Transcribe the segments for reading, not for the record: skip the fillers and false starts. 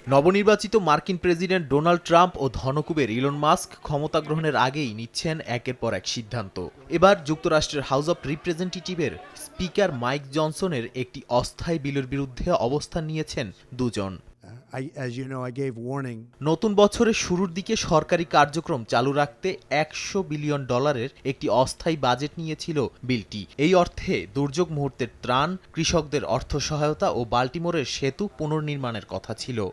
নবনির্বাচিত মার্কিন president Donald Trump ও ধনকুবের Elon Musk ক্ষমতা গ্রহণের আগেই নিচ্ছেন একের পর এক সিদ্ধান্ত। এবার যুক্তরাষ্ট্রের হাউস অব রিপ্রেজেন্টেটিভের স্পিকার মাইক জনসনের একটি অস্থায়ী বিলের বিরুদ্ধে অবস্থান নিয়েছেন দুজন। নতুন বছরের শুরুর দিকে সরকারি কার্যক্রম চালু রাখতে $100 বিলিয়ন একটি অস্থায়ী বাজেট নিয়েছিল বিলটি। এই অর্থে দুর্যোগ মুহূর্তের ত্রাণ, কৃষকদের অর্থ সহায়তা ও বাল্টিমোরের সেতু পুনর্নির্মাণের কথা ছিল।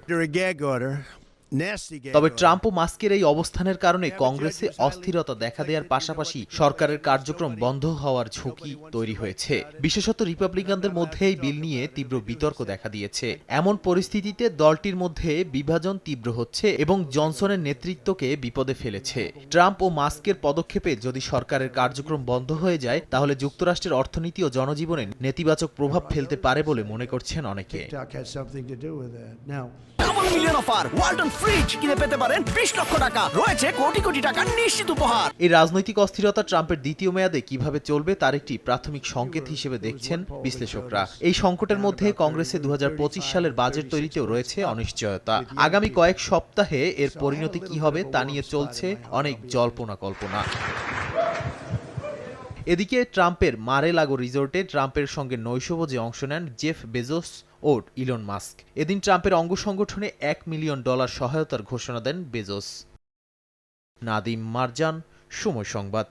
তবে ট্রাম্প ও মাস্কের এই অবস্থানের কারণে কংগ্রেসে অস্থিরতা দেখা দেওয়ার পাশাপাশি সরকারের কার্যক্রম বন্ধ হওয়ার ঝুঁকি তৈরি হয়েছে। বিশেষত রিপাবলিকানদের মধ্যে এই বিল নিয়ে তীব্র বিতর্ক দেখা দিয়েছে। এমন পরিস্থিতিতে দলটির মধ্যে বিভাজন তীব্র হচ্ছে এবং জনসনের নেতৃত্বকে বিপদে ফেলেছে। ট্রাম্প ও মাস্কের পদক্ষেপে যদি সরকারের কার্যক্রম বন্ধ হয়ে যায় তাহলে যুক্তরাষ্ট্রের অর্থনীতি ও জনজীবনে নেতিবাচক প্রভাব ফেলতে পারে বলে মনে করছেন অনেকে। Double million offer Walton fridge কিনে পেতে পারেন 20 লক্ষ টাকা, রয়েছে কোটি কোটি টাকার নিশ্চিত উপহার। এই রাজনৈতিক অস্থিরতা ট্রাম্পের দ্বিতীয় মেয়াদে কিভাবে চলবে তার একটি প্রাথমিক সংকেত হিসেবে দেখছেন বিশ্লেষকরা। এই সংকটের মধ্যে কংগ্রেসে 2025 সালের বাজেট তৈরিতেও রয়েছে অনিশ্চয়তা। আগামী কয়েক সপ্তাহে এর পরিণতি কি হবে তা নিয়ে চলছে অনেক জল্পনা কল্পনা। এদিকে ট্রাম্পের মারে-লাগো রিসোর্টে ট্রাম্পের সঙ্গে নৈশভোজে অংশ নেন জেফ বেজোস ও ইলন মাস্ক। এদিন ট্রাম্পের অঙ্গ সংগঠনে $1 মিলিয়ন সহায়তার ঘোষণা দেন বেজোস। নাদিম মারজান, সময় সংবাদ।